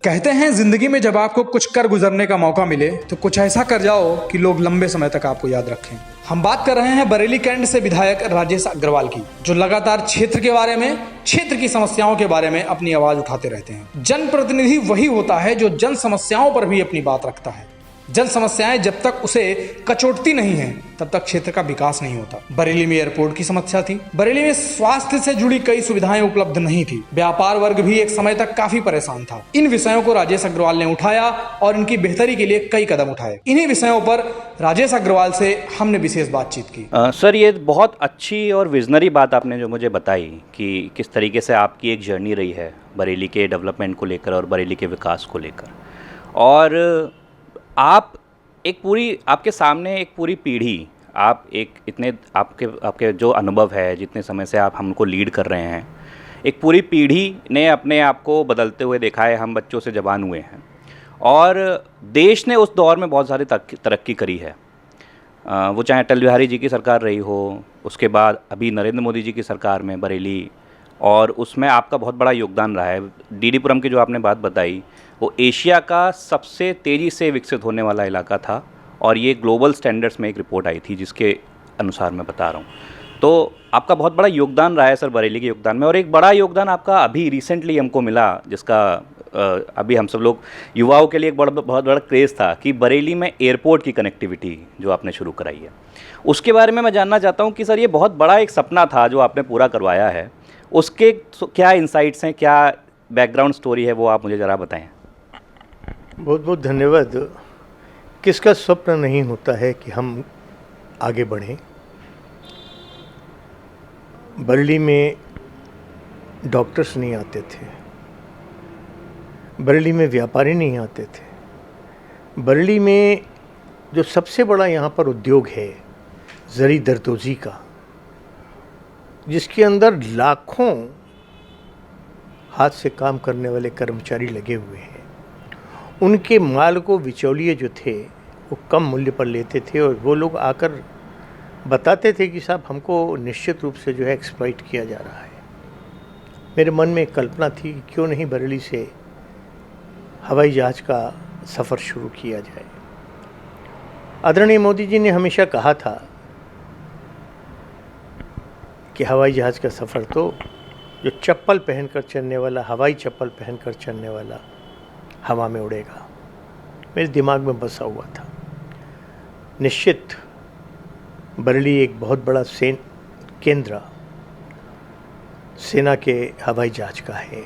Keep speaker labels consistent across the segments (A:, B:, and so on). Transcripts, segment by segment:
A: कहते हैं जिंदगी में जब आपको कुछ कर गुजरने का मौका मिले तो कुछ ऐसा कर जाओ कि लोग लंबे समय तक आपको याद रखें। हम बात कर रहे हैं बरेली कैंट से विधायक राजेश अग्रवाल की, जो लगातार क्षेत्र के बारे में, क्षेत्र की समस्याओं के बारे में अपनी आवाज उठाते रहते हैं। जनप्रतिनिधि वही होता है जो जन समस्याओं पर भी अपनी बात रखता है। जन समस्याएं जब तक उसे कचोटती नहीं है तब तक क्षेत्र का विकास नहीं होता। बरेली में एयरपोर्ट की समस्या थी। बरेली में स्वास्थ्य से जुड़ी कई सुविधाएं उपलब्ध नहीं थी। व्यापार वर्ग भी एक समय तक काफी परेशान था। इन विषयों को राजेश अग्रवाल ने उठाया और इनकी बेहतरी के लिए कई कदम उठाए। इन्हीं विषयों पर राजेश अग्रवाल से हमने विशेष बातचीत की।
B: सर, ये बहुत अच्छी और विजनरी बात आपने जो मुझे बताई कि किस तरीके से आपकी एक जर्नी रही है बरेली के डेवलपमेंट को लेकर और बरेली के विकास को लेकर। और आप एक पूरी, आपके सामने एक पूरी पीढ़ी, आप एक इतने आपके जो अनुभव है, जितने समय से आप हमको लीड कर रहे हैं, एक पूरी पीढ़ी ने अपने आप को बदलते हुए देखा है। हम बच्चों से जवान हुए हैं और देश ने उस दौर में बहुत सारी तरक्की करी है। वो चाहे अटल बिहारी जी की सरकार रही हो, उसके बाद अभी नरेंद्र मोदी जी की सरकार में बरेली, और उसमें आपका बहुत बड़ा योगदान रहा है। डीडीपुरम की जो आपने बात बताई, वो एशिया का सबसे तेज़ी से विकसित होने वाला इलाका था और ये ग्लोबल स्टैंडर्ड्स में एक रिपोर्ट आई थी जिसके अनुसार मैं बता रहा हूँ। तो आपका बहुत बड़ा योगदान रहा है सर बरेली के योगदान में। और एक बड़ा योगदान आपका अभी रिसेंटली हमको मिला, जिसका अभी हम सब लोग युवाओं के लिए एक बहुत बड़ा क्रेज़ था कि बरेली में एयरपोर्ट की कनेक्टिविटी जो आपने शुरू कराई है, उसके बारे में मैं जानना चाहता हूँ कि सर ये बहुत बड़ा एक सपना था जो आपने पूरा करवाया है, उसके क्या इंसाइट्स हैं, क्या बैकग्राउंड स्टोरी है, वो आप मुझे ज़रा बताएं।
C: बहुत बहुत धन्यवाद। किसका स्वप्न नहीं होता है कि हम आगे बढ़ें। बरेली में डॉक्टर्स नहीं आते थे, बरेली में व्यापारी नहीं आते थे। बरेली में जो सबसे बड़ा यहाँ पर उद्योग है ज़री दरदोजी का, जिसके अंदर लाखों हाथ से काम करने वाले कर्मचारी लगे हुए हैं, उनके माल को बिचौलिए जो थे वो कम मूल्य पर लेते थे और वो लोग आकर बताते थे कि साहब हमको निश्चित रूप से जो है एक्सप्लॉइट किया जा रहा है। मेरे मन में एक कल्पना थी कि क्यों नहीं बरेली से हवाई जहाज़ का सफ़र शुरू किया जाए। आदरणीय मोदी जी ने हमेशा कहा था कि हवाई जहाज़ का सफ़र तो जो चप्पल पहनकर चलने वाला, हवाई चप्पल पहनकर चलने वाला हवा में उड़ेगा। मेरे दिमाग में बसा हुआ था। निश्चित बरेली एक बहुत बड़ा केंद्र सेना के हवाई जहाज का है।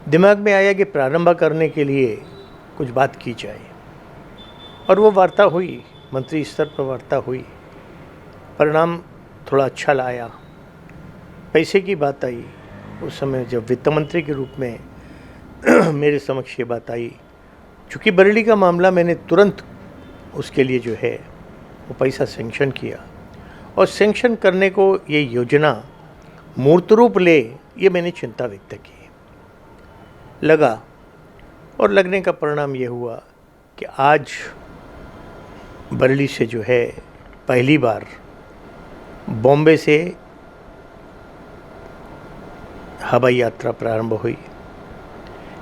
C: दिमाग में आया कि प्रारंभ करने के लिए कुछ बात की जाए और वो वार्ता हुई, मंत्री स्तर पर वार्ता हुई। परिणाम थोड़ा अच्छा लाया। पैसे की बात आई। उस समय जब वित्त मंत्री के रूप में मेरे समक्ष ये बात आई, चूँकि बरेली का मामला, मैंने तुरंत उसके लिए जो है वो पैसा सेंक्शन किया और सेंक्शन करने को ये योजना मूर्त रूप ले, ये मैंने चिंता व्यक्त की। लगा और लगने का परिणाम ये हुआ कि आज बरेली से जो है पहली बार बॉम्बे से हवाई यात्रा प्रारंभ हुई,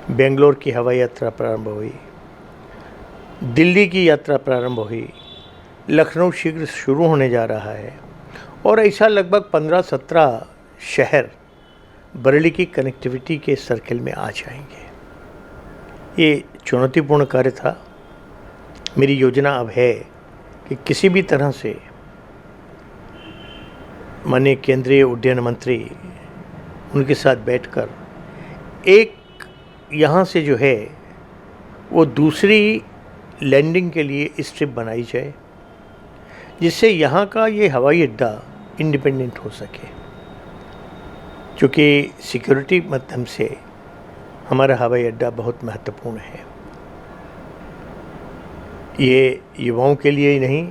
C: बेंगलोर की हवाई यात्रा प्रारंभ हुई, दिल्ली की यात्रा प्रारंभ हुई, लखनऊ शीघ्र शुरू होने जा रहा है और ऐसा लगभग 15-17 शहर बरेली की कनेक्टिविटी के सर्कल में आ जाएंगे। ये चुनौतीपूर्ण कार्य था। मेरी योजना अब है कि किसी भी तरह से माननीय केंद्रीय उड्डयन मंत्री, उनके साथ बैठकर एक यहाँ से जो है वो दूसरी लैंडिंग के लिए स्ट्रिप बनाई जाए, जिससे यहाँ का ये हवाई अड्डा इंडिपेंडेंट हो सके। क्योंकि सिक्योरिटी माध्यम से हमारा हवाई अड्डा बहुत महत्वपूर्ण है। ये युवाओं के लिए ही नहीं,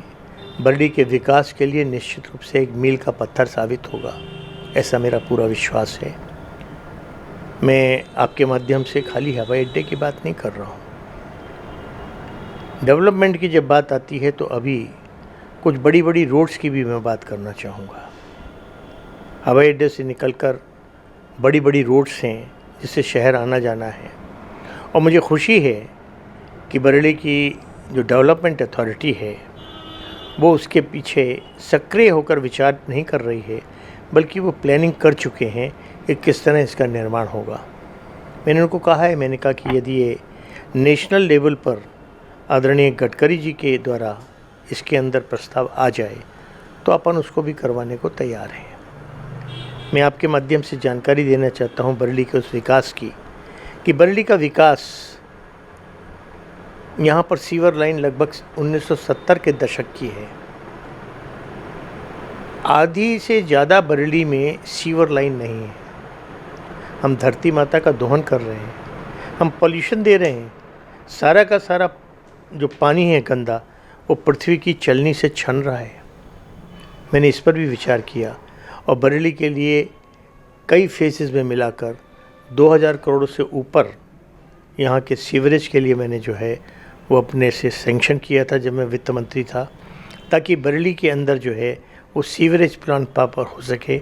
C: बरेली के विकास के लिए निश्चित रूप से एक मील का पत्थर साबित होगा, ऐसा मेरा पूरा विश्वास है। मैं आपके माध्यम से खाली हवाई अड्डे की बात नहीं कर रहा हूँ। डेवलपमेंट की जब बात आती है तो अभी कुछ बड़ी बड़ी रोड्स की भी मैं बात करना चाहूँगा। हवाई अड्डे से निकलकर बड़ी बड़ी रोड्स हैं जिससे शहर आना जाना है, और मुझे खुशी है कि बरेली की जो डेवलपमेंट अथॉरिटी है वो उसके पीछे सक्रिय होकर विचार नहीं कर रही है, बल्कि वो प्लानिंग कर चुके हैं कि किस तरह इसका निर्माण होगा। मैंने उनको कहा है, मैंने कहा कि यदि ये नेशनल लेवल पर आदरणीय गडकरी जी के द्वारा इसके अंदर प्रस्ताव आ जाए तो अपन उसको भी करवाने को तैयार हैं। मैं आपके माध्यम से जानकारी देना चाहता हूँ बरेली के उस विकास की, कि बरेली का विकास, यहाँ पर सीवर लाइन लगभग 1970 के दशक की है। आधी से ज़्यादा बरेली में सीवर लाइन नहीं है। हम धरती माता का दोहन कर रहे हैं, हम पॉल्यूशन दे रहे हैं। सारा का सारा जो पानी है गंदा, वो पृथ्वी की चलनी से छन रहा है। मैंने इस पर भी विचार किया और बरेली के लिए कई फेसेस में मिलाकर 2000 करोड़ से ऊपर यहाँ के सीवरेज के लिए मैंने जो है वो अपने से सैंक्शन किया था जब मैं वित्त मंत्री था, ताकि बरेली के अंदर जो है वो सीवरेज प्लांट प्रॉपर हो सके।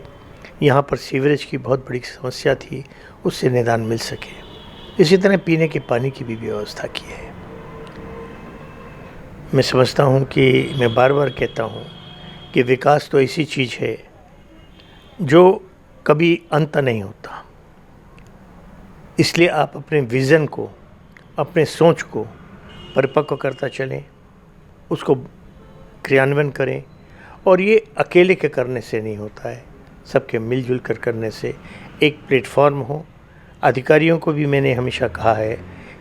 C: यहाँ पर सीवरेज की बहुत बड़ी समस्या थी, उससे निदान मिल सके। इसी तरह पीने के पानी की भी व्यवस्था की है। मैं समझता हूँ कि मैं बार बार कहता हूँ कि विकास तो ऐसी चीज़ है जो कभी अंत नहीं होता। इसलिए आप अपने विज़न को, अपने सोच को परिपक्व करता चलें, उसको क्रियान्वयन करें। और ये अकेले के करने से नहीं होता है, सबके मिलजुल कर करने से एक प्लेटफॉर्म हो। अधिकारियों को भी मैंने हमेशा कहा है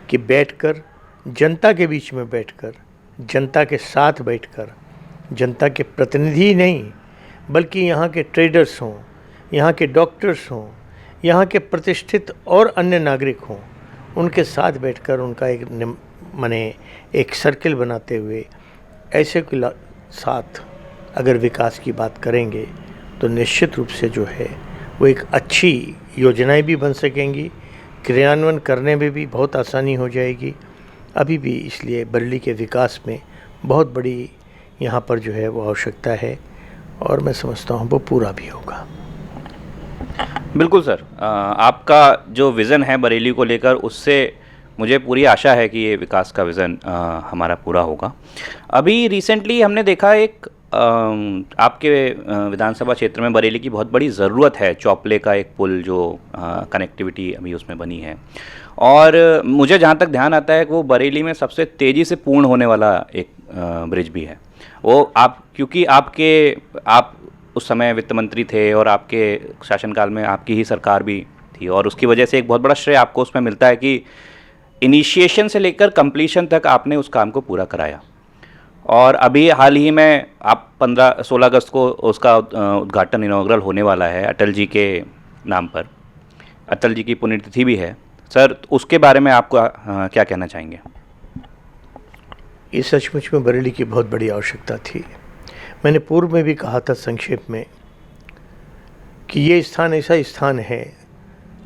C: कि बैठकर, जनता के बीच में बैठकर, जनता के साथ बैठकर, जनता के प्रतिनिधि नहीं बल्कि यहाँ के ट्रेडर्स हों, यहाँ के डॉक्टर्स हों, यहाँ के प्रतिष्ठित और अन्य नागरिक हों, उनके साथ बैठकर उनका एक सर्किल बनाते हुए ऐसे के साथ अगर विकास की बात करेंगे तो निश्चित रूप से जो है वो एक अच्छी योजनाएं भी बन सकेंगी, क्रियान्वयन करने में भी बहुत आसानी हो जाएगी। अभी भी इसलिए बरेली के विकास में बहुत बड़ी यहाँ पर जो है वो आवश्यकता है और मैं समझता हूँ वो पूरा भी होगा।
B: बिल्कुल सर, आपका जो विज़न है बरेली को लेकर, उससे मुझे पूरी आशा है कि ये विकास का विज़न हमारा पूरा होगा। अभी रिसेंटली हमने देखा एक आपके विधानसभा क्षेत्र में बरेली की बहुत बड़ी ज़रूरत है, चौपले का एक पुल जो कनेक्टिविटी अभी उसमें बनी है, और मुझे जहाँ तक ध्यान आता है कि वो बरेली में सबसे तेज़ी से पूर्ण होने वाला एक ब्रिज भी है। वो क्योंकि आप उस समय वित्त मंत्री थे और आपके शासनकाल में आपकी ही सरकार भी थी, और उसकी वजह से एक बहुत बड़ा श्रेय आपको उसमें मिलता है कि इनिशिएशन से लेकर कंप्लीशन तक आपने उस काम को पूरा कराया। और अभी हाल ही में आप 16 अगस्त को उसका उद्घाटन इनॉग्रल होने वाला है अटल जी के नाम पर। अटल जी की पुण्यतिथि भी है सर, उसके बारे में आपको क्या कहना चाहेंगे?
C: ये सचमुच में बरेली की बहुत बड़ी आवश्यकता थी। मैंने पूर्व में भी कहा था संक्षेप में कि ये स्थान ऐसा स्थान है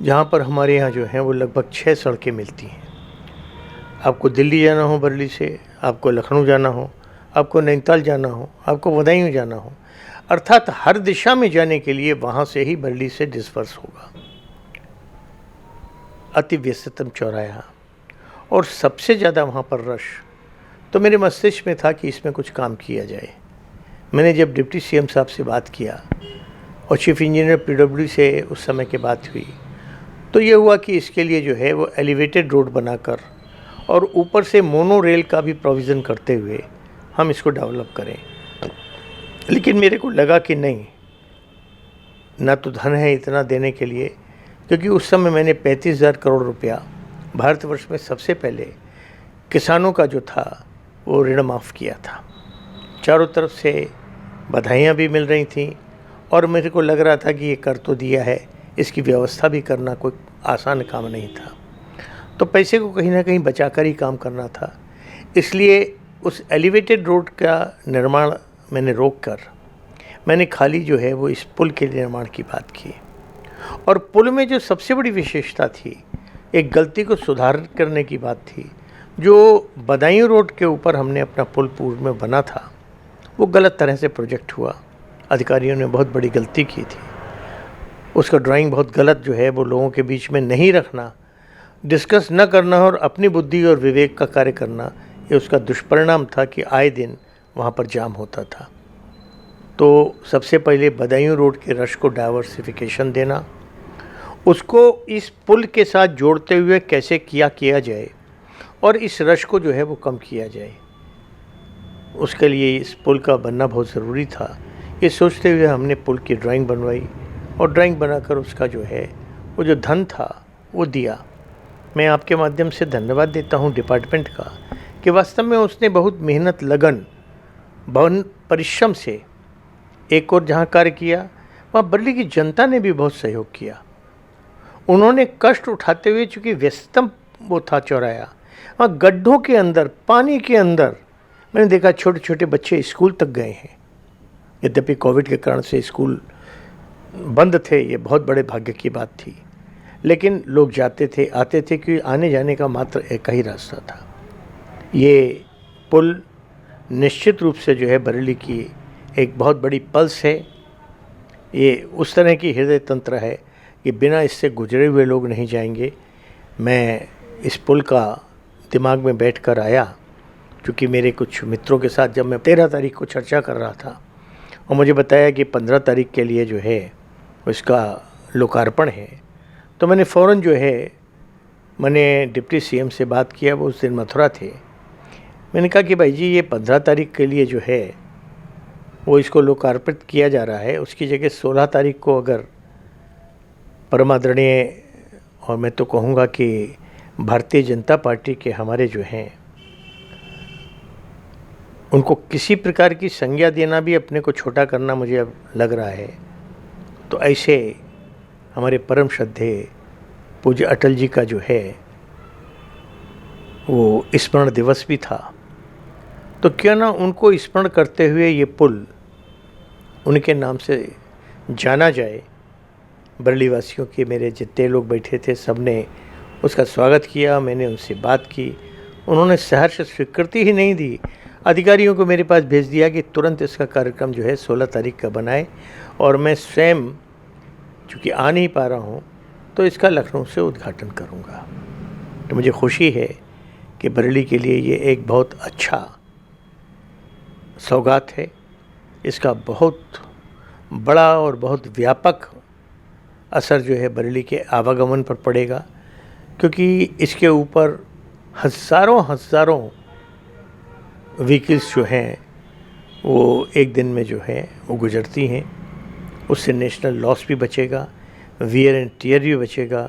C: जहाँ पर हमारे यहाँ जो है वो लगभग 6 सड़कें मिलती हैं। आपको दिल्ली जाना हो बरेली से, आपको लखनऊ जाना हो, आपको नैनीताल जाना हो, आपको बदायूं जाना हो, अर्थात हर दिशा में जाने के लिए वहाँ से ही बरेली से डिस्पर्स होगा। अति व्यस्ततम चौराहा और सबसे ज़्यादा वहाँ पर रश। तो मेरे मस्तिष्क में था कि इसमें कुछ काम किया जाए। मैंने जब डिप्टी सीएम साहब से बात किया और चीफ इंजीनियर पीडब्ल्यूडी से उस समय की बात हुई, तो ये हुआ कि इसके लिए जो है वो एलिवेटेड रोड बनाकर और ऊपर से मोनो रेल का भी प्रोविज़न करते हुए हम इसको डेवलप करें। लेकिन मेरे को लगा कि नहीं, ना तो धन है इतना देने के लिए, क्योंकि उस समय मैंने 35,000 करोड़ रुपया भारतवर्ष में सबसे पहले किसानों का जो था वो ऋण माफ़ किया था। चारों तरफ से बधाइयाँ भी मिल रही थीं और मेरे को लग रहा था कि ये कर तो दिया है, इसकी व्यवस्था भी करना कोई आसान काम नहीं था। तो पैसे को कहीं ना कहीं बचाकर ही काम करना था। इसलिए उस एलिवेटेड रोड का निर्माण मैंने रोक कर मैंने खाली जो है वो इस पुल के निर्माण की बात की। और पुल में जो सबसे बड़ी विशेषता थी, एक गलती को सुधार करने की बात थी। जो बदायूं रोड के ऊपर हमने अपना पुल पूर्व में बना था, वो गलत तरह से प्रोजेक्ट हुआ। अधिकारियों ने बहुत बड़ी गलती की थी। उसका ड्राइंग बहुत गलत जो है वो लोगों के बीच में नहीं रखना, डिस्कस न करना और अपनी बुद्धि और विवेक का कार्य करना, ये उसका दुष्परिणाम था कि आए दिन वहाँ पर जाम होता था। तो सबसे पहले बदायूं रोड के रश को डाइवर्सिफिकेशन देना, उसको इस पुल के साथ जोड़ते हुए कैसे किया जाए और इस रश को जो है वो कम किया जाए, उसके लिए इस पुल का बनना बहुत ज़रूरी था। ये सोचते हुए हमने पुल की ड्राइंग बनवाई और ड्राइंग बनाकर उसका जो है वो जो धन था वो दिया। मैं आपके माध्यम से धन्यवाद देता हूँ डिपार्टमेंट का कि वास्तव में उसने बहुत मेहनत, लगन, बहुत परिश्रम से एक और जहाँ कार्य किया, वहाँ बरेली की जनता ने भी बहुत सहयोग किया। उन्होंने कष्ट उठाते हुए, चूँकि व्यस्तम वो था चौराया, वहाँ गड्ढों के अंदर, पानी के अंदर मैंने देखा छोटे छोटे बच्चे स्कूल तक गए हैं। यद्यपि कोविड के कारण से स्कूल बंद थे, ये बहुत बड़े भाग्य की बात थी, लेकिन लोग जाते थे, आते थे, क्योंकि आने जाने का मात्र एक ही रास्ता था। ये पुल निश्चित रूप से जो है बरेली की एक बहुत बड़ी पल्स है। ये उस तरह की हृदय तंत्र है कि बिना इससे गुजरे हुए लोग नहीं जाएंगे। मैं इस पुल का दिमाग में बैठ कर आया, क्योंकि मेरे कुछ मित्रों के साथ जब मैं 13 तारीख को चर्चा कर रहा था और मुझे बताया कि 15 तारीख के लिए जो है उसका लोकार्पण है, तो मैंने फ़ौरन जो है मैंने डिप्टी सीएम से बात किया। वो उस दिन मथुरा थे। मैंने कहा कि भाई जी, ये 15 तारीख के लिए जो है वो इसको लोकार्पित किया जा रहा है, उसकी जगह 16 तारीख को अगर परमादरणीय, और मैं तो कहूँगा कि भारतीय जनता पार्टी के हमारे जो हैं, उनको किसी प्रकार की संज्ञा देना भी अपने को छोटा करना मुझे अब लग रहा है। तो ऐसे हमारे परम श्रद्धेय पूज्य अटल जी का जो है वो स्मरण दिवस भी था, तो क्यों ना उनको स्मरण करते हुए ये पुल उनके नाम से जाना जाए। बरेली वासियों के मेरे जितने लोग बैठे थे सब ने उसका स्वागत किया। मैंने उनसे बात की, उन्होंने सहर्ष स्वीकृति ही नहीं दी, अधिकारियों को मेरे पास भेज दिया कि तुरंत इसका कार्यक्रम जो है 16 तारीख का बनाए, और मैं स्वयं चूँकि आ नहीं पा रहा हूँ तो इसका लखनऊ से उद्घाटन करूँगा। तो मुझे खुशी है कि बरेली के लिए ये एक बहुत अच्छा सौगात है। इसका बहुत बड़ा और बहुत व्यापक असर जो है बरेली के आवागमन पर पड़ेगा, क्योंकि इसके ऊपर हज़ारों व्हीकल्स जो हैं वो एक दिन में जो है वो गुजरती हैं। उससे नेशनल लॉस भी बचेगा, वियर एंड टियर भी बचेगा,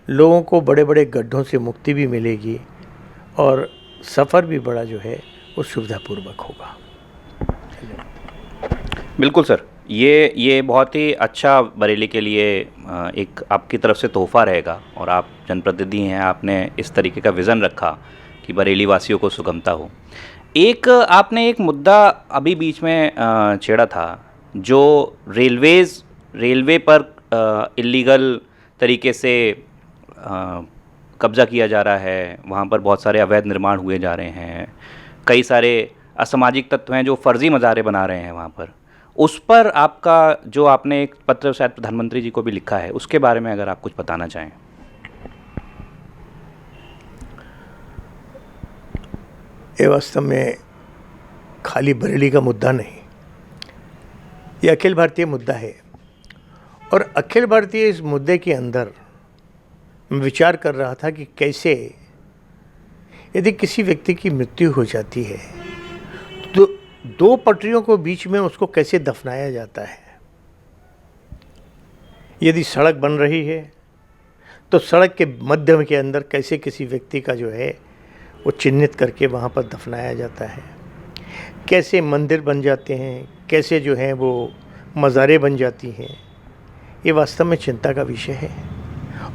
C: लोगों को बड़े बड़े गड्ढों से मुक्ति भी मिलेगी और सफ़र भी बड़ा जो है वो सुविधापूर्वक होगा।
B: बिल्कुल सर, ये बहुत ही अच्छा बरेली के लिए एक आपकी तरफ से तोहफ़ा रहेगा, और आप जनप्रतिनिधि हैं, आपने इस तरीके का विज़न रखा कि बरेली वासियों को सुगमता हो। आपने एक मुद्दा अभी बीच में छेड़ा था, जो रेलवे पर इल्लीगल तरीके से कब्ज़ा किया जा रहा है, वहाँ पर बहुत सारे अवैध निर्माण हुए जा रहे हैं, कई सारे असामाजिक तत्व हैं जो फ़र्ज़ी मज़ारे बना रहे हैं वहाँ पर। उस पर आपका जो आपने एक पत्र शायद प्रधानमंत्री जी को भी लिखा है, उसके बारे में अगर आप कुछ बताना चाहें।
C: ये वास्तव में खाली बरेली का मुद्दा नहीं, ये अखिल भारतीय मुद्दा है, और अखिल भारतीय इस मुद्दे के अंदर मैं विचार कर रहा था कि कैसे यदि किसी व्यक्ति की मृत्यु हो जाती है तो 2 पटरियों को बीच में उसको कैसे दफनाया जाता है। यदि सड़क बन रही है तो सड़क के मध्य के अंदर कैसे किसी व्यक्ति का जो है वो चिन्हित करके वहाँ पर दफनाया जाता है, कैसे मंदिर बन जाते हैं, कैसे जो है वो मज़ारें बन जाती हैं। ये वास्तव में चिंता का विषय है,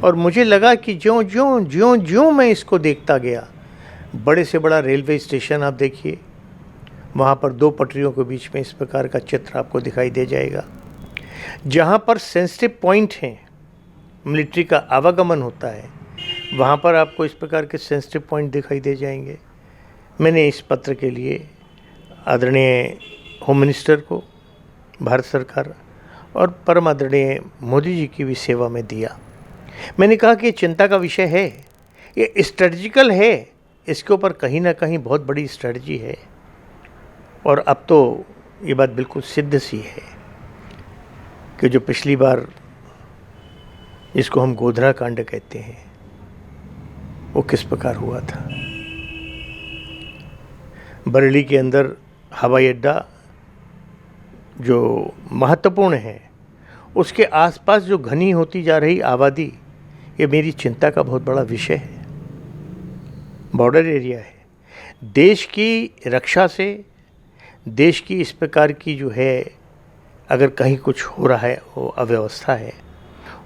C: और मुझे लगा कि ज्यों मैं इसको देखता गया, बड़े से बड़ा रेलवे स्टेशन आप देखिए, वहाँ पर 2 पटरियों के बीच में इस प्रकार का चित्र आपको दिखाई दे जाएगा। जहाँ पर सेंसिटिव पॉइंट हैं, मिलिट्री का आवागमन होता है, वहाँ पर आपको इस प्रकार के सेंसिटिव पॉइंट दिखाई दे जाएंगे। मैंने इस पत्र के लिए आदरणीय होम मिनिस्टर को, भारत सरकार और परम आदरणीय मोदी जी की भी सेवा में दिया। मैंने कहा कि चिंता का विषय है, ये स्ट्रेटजिकल है, इसके ऊपर कहीं ना कहीं बहुत बड़ी स्ट्रेटजी है। और अब तो ये बात बिल्कुल सिद्ध सी है कि जो पिछली बार जिसको हम गोधरा कांड कहते हैं वो किस प्रकार हुआ था। बरेली के अंदर हवाई अड्डा जो महत्वपूर्ण है, उसके आसपास जो घनी होती जा रही आबादी, ये मेरी चिंता का बहुत बड़ा विषय है। बॉर्डर एरिया है, देश की रक्षा से, देश की इस प्रकार की जो है अगर कहीं कुछ हो रहा है, वो अव्यवस्था है,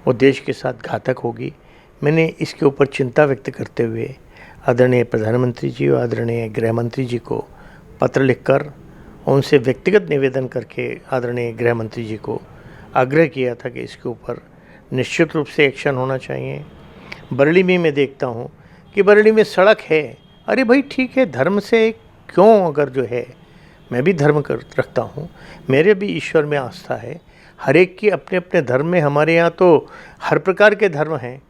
C: वो देश के साथ घातक होगी। मैंने इसके ऊपर चिंता व्यक्त करते हुए आदरणीय प्रधानमंत्री जी और आदरणीय गृह मंत्री जी को पत्र लिखकर उनसे व्यक्तिगत निवेदन करके आदरणीय गृह मंत्री जी को आग्रह किया था कि इसके ऊपर निश्चित रूप से एक्शन होना चाहिए। बरेली में मैं देखता हूँ कि बरेली में सड़क है, अरे भाई ठीक है, धर्म से क्यों, अगर जो है मैं भी धर्म रखता हूँ, मेरे भी ईश्वर में आस्था है, हर एक की अपने अपने धर्म में, हमारे यहाँ तो हर प्रकार के धर्म हैं।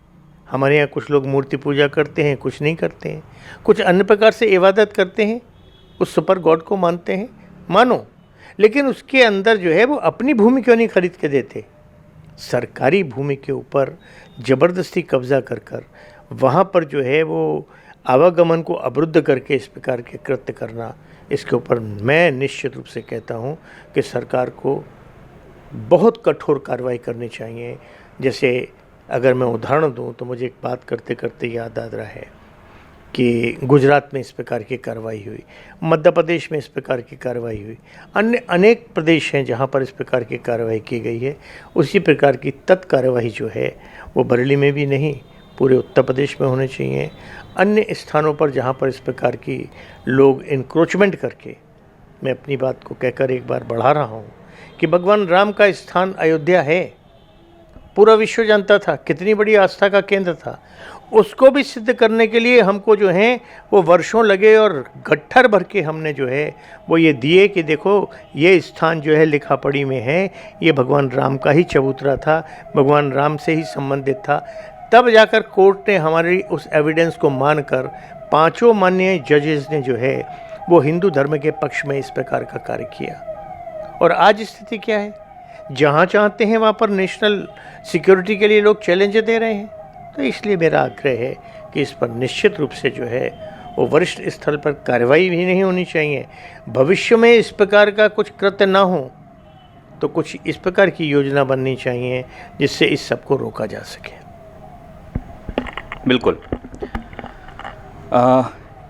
C: हमारे यहाँ कुछ लोग मूर्ति पूजा करते हैं, कुछ नहीं करते हैं, कुछ अन्य प्रकार से इबादत करते हैं, उस सुपर गॉड को मानते हैं, मानो, लेकिन उसके अंदर जो है वो अपनी भूमि क्यों नहीं खरीद के देते। सरकारी भूमि के ऊपर ज़बरदस्ती कब्ज़ा कर वहाँ पर जो है वो आवागमन को अवरुद्ध करके इस प्रकार के कृत्य करना, इसके ऊपर मैं निश्चित रूप से कहता हूँ कि सरकार को बहुत कठोर कार्रवाई करनी चाहिए। जैसे अगर मैं उदाहरण दूं तो मुझे एक बात करते करते याद आ रहा है कि गुजरात में इस प्रकार की कार्रवाई हुई, मध्य प्रदेश में इस प्रकार की कार्रवाई हुई, अन्य अनेक प्रदेश हैं जहां पर इस प्रकार की कार्रवाई की गई है। उसी प्रकार की तत्कार्रवाई जो है वो बरेली में भी नहीं, पूरे उत्तर प्रदेश में होने चाहिए। अन्य स्थानों पर जहां पर इस प्रकार की लोग इंक्रोचमेंट करके, मैं अपनी बात को कहकर एक बार बढ़ा रहा हूं कि भगवान राम का स्थान अयोध्या है, पूरा विश्व जानता था, कितनी बड़ी आस्था का केंद्र था। उसको भी सिद्ध करने के लिए हमको जो है वो वर्षों लगे और गट्ठर भर के हमने जो है वो ये दिए कि देखो ये स्थान जो है लिखा पढ़ी में है, ये भगवान राम का ही चबूतरा था, भगवान राम से ही संबंधित था। तब जाकर कोर्ट ने हमारी उस एविडेंस को मानकर पांचों माननीय जजेस ने जो है वो हिंदू धर्म के पक्ष में इस प्रकार का कार्य किया। और आज स्थिति क्या है, जहाँ चाहते हैं वहाँ पर नेशनल सिक्योरिटी के लिए लोग चैलेंज दे रहे हैं। तो इसलिए मेरा आग्रह है कि इस पर निश्चित रूप से जो है वो वरिष्ठ स्तर पर कार्रवाई भी नहीं होनी चाहिए। भविष्य में इस प्रकार का कुछ कृत्य ना हो तो कुछ इस प्रकार की योजना बननी चाहिए जिससे इस सब को रोका जा सके।
B: बिल्कुल।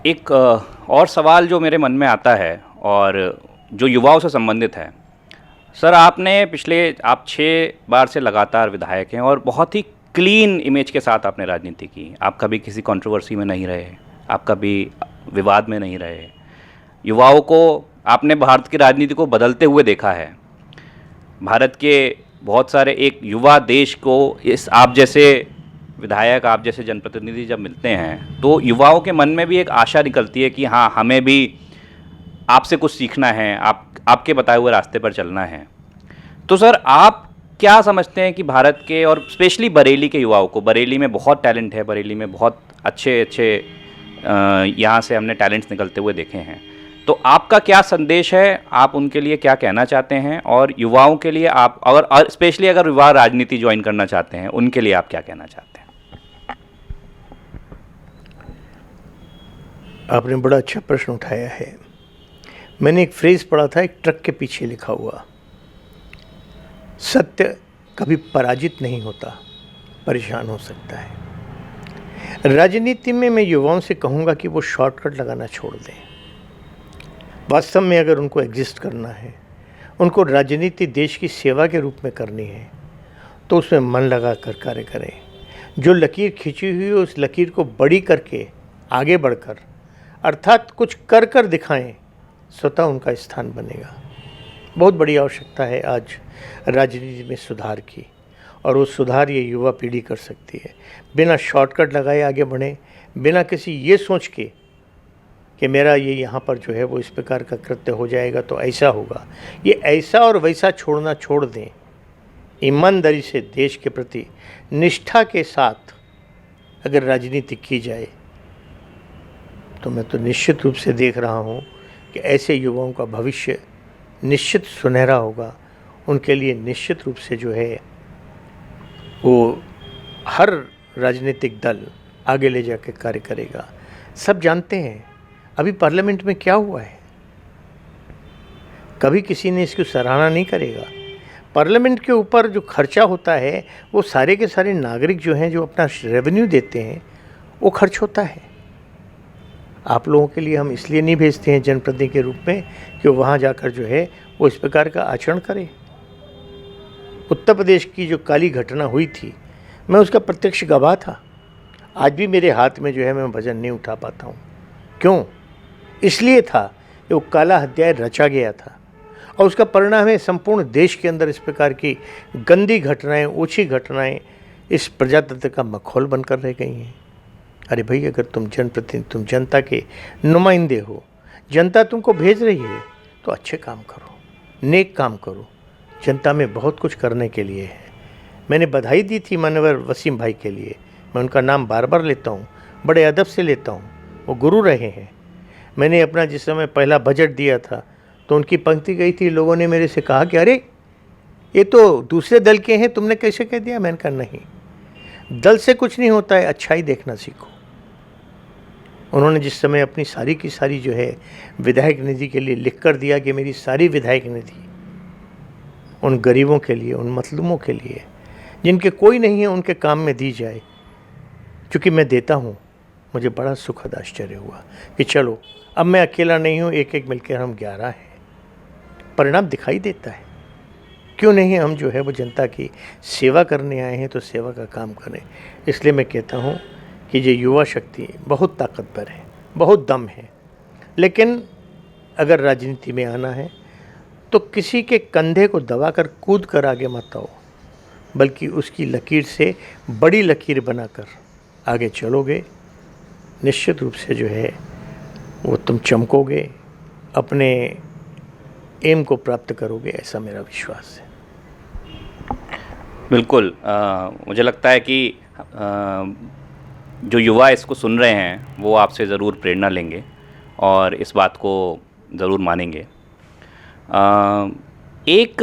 B: एक और सवाल जो मेरे मन में आता है और जो युवाओं से संबंधित है। सर, आप 6 बार से लगातार विधायक हैं और बहुत ही क्लीन इमेज के साथ आपने राजनीति की। आप कभी किसी कंट्रोवर्सी में नहीं रहे, आप कभी विवाद में नहीं रहे। युवाओं को आपने भारत की राजनीति को बदलते हुए देखा है। भारत के बहुत सारे एक युवा देश को आप जैसे विधायक, आप जैसे जनप्रतिनिधि जब मिलते हैं तो युवाओं के मन में भी एक आशा निकलती है कि हाँ, हमें भी आपसे कुछ सीखना है, आपके बताए हुए रास्ते पर चलना है। तो सर, आप क्या समझते हैं कि भारत के और स्पेशली बरेली के युवाओं को, बरेली में बहुत टैलेंट है, बरेली में बहुत अच्छे यहाँ से हमने टैलेंट्स निकलते हुए देखे हैं, तो आपका क्या संदेश है, आप उनके लिए क्या कहना चाहते हैं? और युवाओं के लिए आप, और स्पेशली अगर युवा राजनीति ज्वाइन करना चाहते हैं, उनके लिए आप क्या कहना चाहते हैं?
C: आपने बड़ा अच्छा प्रश्न उठाया है। मैंने एक फ्रेज़ पढ़ा था, एक ट्रक के पीछे लिखा हुआ, सत्य कभी पराजित नहीं होता, परेशान हो सकता है। राजनीति में मैं युवाओं से कहूँगा कि वो शॉर्टकट लगाना छोड़ दें। वास्तव में अगर उनको एग्जिस्ट करना है, उनको राजनीति देश की सेवा के रूप में करनी है, तो उसमें मन लगा कर कार्य करें। जो लकीर खींची हुई है उस लकीर को बड़ी करके आगे बढ़कर, अर्थात कुछ कर दिखाएं, स्वतः उनका स्थान बनेगा। बहुत बड़ी आवश्यकता है आज राजनीति में सुधार की, और वो सुधार ये युवा पीढ़ी कर सकती है। बिना शॉर्टकट लगाए आगे बढ़ें, बिना किसी ये सोच के कि मेरा ये यहाँ पर जो है वो इस प्रकार का कृत्य हो जाएगा तो ऐसा होगा, ये ऐसा और वैसा छोड़ना छोड़ दें। ईमानदारी से देश के प्रति निष्ठा के साथ अगर राजनीति की जाए तो मैं तो निश्चित रूप से देख रहा हूँ कि ऐसे युवाओं का भविष्य निश्चित सुनहरा होगा। उनके लिए निश्चित रूप से जो है वो हर राजनीतिक दल आगे ले जाकर कार्य करेगा। सब जानते हैं अभी पार्लियामेंट में क्या हुआ है, कभी किसी ने इसकी सराहना नहीं करेगा। पार्लियामेंट के ऊपर जो खर्चा होता है वो सारे के सारे नागरिक जो हैं, जो अपना रेवेन्यू देते हैं, वो खर्च होता है। आप लोगों के लिए हम इसलिए नहीं भेजते हैं जनप्रतिनिधि के रूप में कि वहाँ जाकर जो है वो इस प्रकार का आचरण करे। उत्तर प्रदेश की जो काली घटना हुई थी, मैं उसका प्रत्यक्ष गवाह था। आज भी मेरे हाथ में जो है मैं वजन नहीं उठा पाता हूँ। क्यों? इसलिए था कि वो काला अध्याय रचा गया था और उसका परिणाम है संपूर्ण देश के अंदर इस प्रकार की गंदी घटनाएं, ओछी घटनाएं इस प्रजातंत्र का मखौल बनकर रह गई हैं। अरे भाई, अगर तुम जनप्रतिनिधि, तुम जनता के नुमाइंदे हो, जनता तुमको भेज रही है तो अच्छे काम करो, नेक काम करो। जनता में बहुत कुछ करने के लिए है। मैंने बधाई दी थी मानवर वसीम भाई के लिए, मैं उनका नाम बार बार लेता हूँ, बड़े अदब से लेता हूँ, वो गुरु रहे हैं। मैंने अपना जिस समय पहला बजट दिया था तो उनकी पंक्ति गई थी, लोगों ने मेरे से कहा कि अरे ये तो दूसरे दल के हैं, तुमने कैसे कह दिया? मैंने कहा नहीं, दल से कुछ नहीं होता है, अच्छाई देखना सीखो। उन्होंने जिस समय अपनी सारी की सारी जो है विधायक निधि के लिए लिख कर दिया कि मेरी सारी विधायक निधि उन गरीबों के लिए, उन मतलूमों के लिए जिनके कोई नहीं है, उनके काम में दी जाए, क्योंकि मैं देता हूँ, मुझे बड़ा सुखद आश्चर्य हुआ कि चलो अब मैं अकेला नहीं हूँ, एक एक मिलकर हम 11 हैं। परिणाम दिखाई देता है। क्यों नहीं हम जो है वो जनता की सेवा करने आए हैं तो सेवा का काम करें। इसलिए मैं कहता हूँ कि ये युवा शक्ति बहुत ताकतवर है, बहुत दम है, लेकिन अगर राजनीति में आना है तो किसी के कंधे को दबाकर कूद कर आगे मत आओ, बल्कि उसकी लकीर से बड़ी लकीर बनाकर आगे चलोगे, निश्चित रूप से जो है वो तुम चमकोगे, अपने एम को प्राप्त करोगे, ऐसा मेरा विश्वास है।
B: बिल्कुल, मुझे लगता है कि जो युवा इसको सुन रहे हैं वो आपसे ज़रूर प्रेरणा लेंगे और इस बात को ज़रूर मानेंगे। एक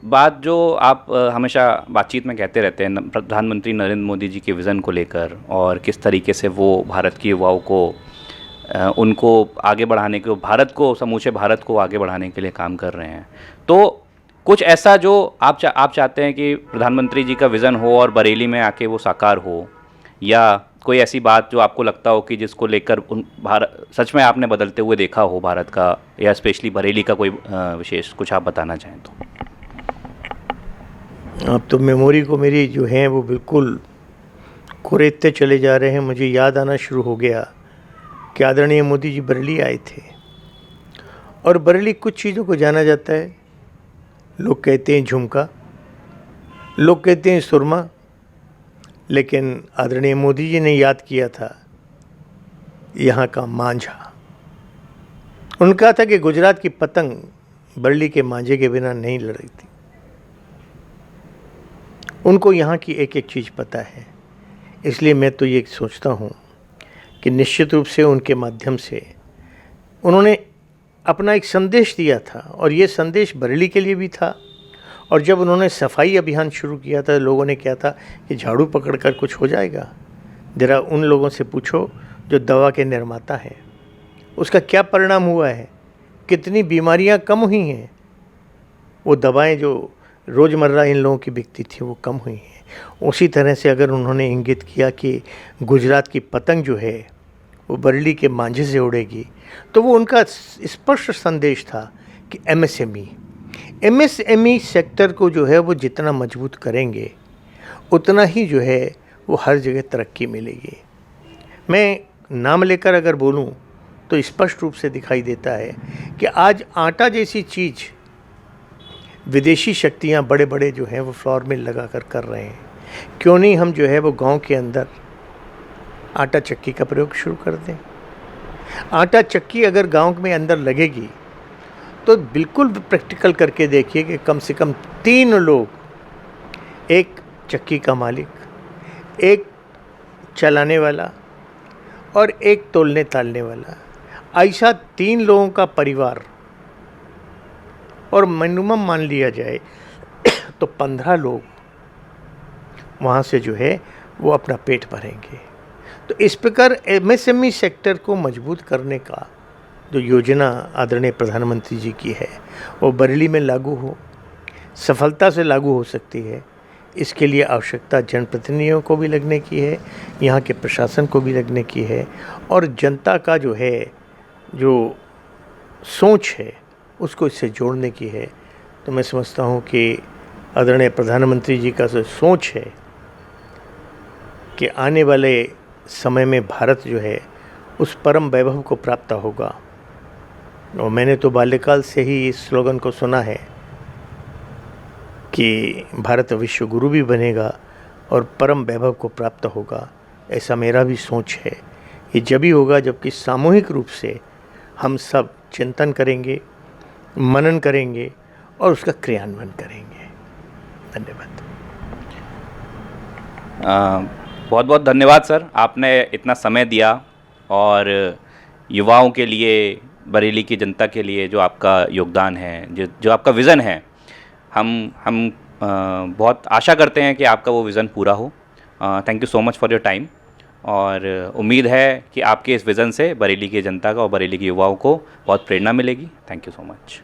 B: बात जो आप हमेशा बातचीत में कहते रहते हैं, प्रधानमंत्री नरेंद्र मोदी जी के विज़न को लेकर और किस तरीके से वो भारत के युवाओं को उनको आगे बढ़ाने के, भारत को, समूचे भारत को आगे बढ़ाने के लिए काम कर रहे हैं। तो कुछ ऐसा जो आप चाहते हैं कि प्रधानमंत्री जी का विज़न हो और बरेली में आके वो साकार हो, या कोई ऐसी बात जो आपको लगता हो कि जिसको लेकर भारत सच में आपने बदलते हुए देखा हो भारत का, या स्पेशली बरेली का कोई विशेष कुछ आप बताना चाहें तो?
C: अब तो मेमोरी को मेरी जो है वो बिल्कुल कुरेदते चले जा रहे हैं। मुझे याद आना शुरू हो गया कि आदरणीय मोदी जी बरेली आए थे, और बरेली कुछ चीज़ों को जाना जाता है। लोग कहते हैं झुमका, लोग कहते हैं सुरमा, लेकिन आदरणीय मोदी जी ने याद किया था यहाँ का मांझा। उन्होंने कहा था कि गुजरात की पतंग बरेली के मांझे के बिना नहीं लड़ती। उनको यहाँ की एक एक चीज़ पता है। इसलिए मैं तो ये सोचता हूँ कि निश्चित रूप से उनके माध्यम से उन्होंने अपना एक संदेश दिया था, और ये संदेश बरेली के लिए भी था। और जब उन्होंने सफाई अभियान शुरू किया था, लोगों ने क्या था कि झाड़ू पकड़कर कुछ हो जाएगा। जरा उन लोगों से पूछो जो दवा के निर्माता हैं, उसका क्या परिणाम हुआ है, कितनी बीमारियां कम हुई हैं। वो दवाएं जो रोज़मर्रा इन लोगों की बिकती थी वो कम हुई हैं। उसी तरह से अगर उन्होंने इंगित किया कि गुजरात की पतंग जो है वो बरेली के मांझे से उड़ेगी, तो वो उनका स्पष्ट संदेश था कि एमएसएमई सेक्टर को जो है वो जितना मजबूत करेंगे उतना ही जो है वो हर जगह तरक्की मिलेगी। मैं नाम लेकर अगर बोलूं तो स्पष्ट रूप से दिखाई देता है कि आज आटा जैसी चीज़ विदेशी शक्तियां बड़े बड़े जो हैं वो फ्लोर मिल लगा कर रहे हैं। क्यों नहीं हम जो है वो गांव के अंदर आटा चक्की का प्रयोग शुरू कर दें। आटा चक्की अगर गांव में अंदर लगेगी तो बिल्कुल प्रैक्टिकल करके देखिए कि कम से कम 3 लोग, एक चक्की का मालिक, एक चलाने वाला और एक तोलने तालने वाला, ऐसा 3 लोगों का परिवार और मिनिमम मान लिया जाए तो 15 लोग वहाँ से जो है वो अपना पेट भरेंगे। तो इस प्रकार एमएसएमई सेक्टर को मजबूत करने का जो योजना आदरणीय प्रधानमंत्री जी की है वो बरेली में लागू हो, सफलता से लागू हो सकती है। इसके लिए आवश्यकता जनप्रतिनिधियों को भी लगने की है, यहाँ के प्रशासन को भी लगने की है, और जनता का जो है जो सोच है उसको इससे जोड़ने की है। तो मैं समझता हूँ कि आदरणीय प्रधानमंत्री जी का जो सोच है कि आने वाले समय में भारत जो है उस परम वैभव को प्राप्त होगा, और मैंने तो बाल्यकाल से ही इस स्लोगन को सुना है कि भारत विश्व गुरु भी बनेगा और परम वैभव को प्राप्त होगा। ऐसा मेरा भी सोच है। ये जब ही होगा जबकि सामूहिक रूप से हम सब चिंतन करेंगे, मनन करेंगे और उसका क्रियान्वयन करेंगे। धन्यवाद।
B: बहुत बहुत धन्यवाद सर, आपने इतना समय दिया और युवाओं के लिए, बरेली की जनता के लिए जो आपका योगदान है, जो आपका विज़न है, हम बहुत आशा करते हैं कि आपका वो विज़न पूरा हो। Thank you so much for your time, और उम्मीद है कि आपके इस विज़न से बरेली की जनता का और बरेली के युवाओं को बहुत प्रेरणा मिलेगी। Thank you so much.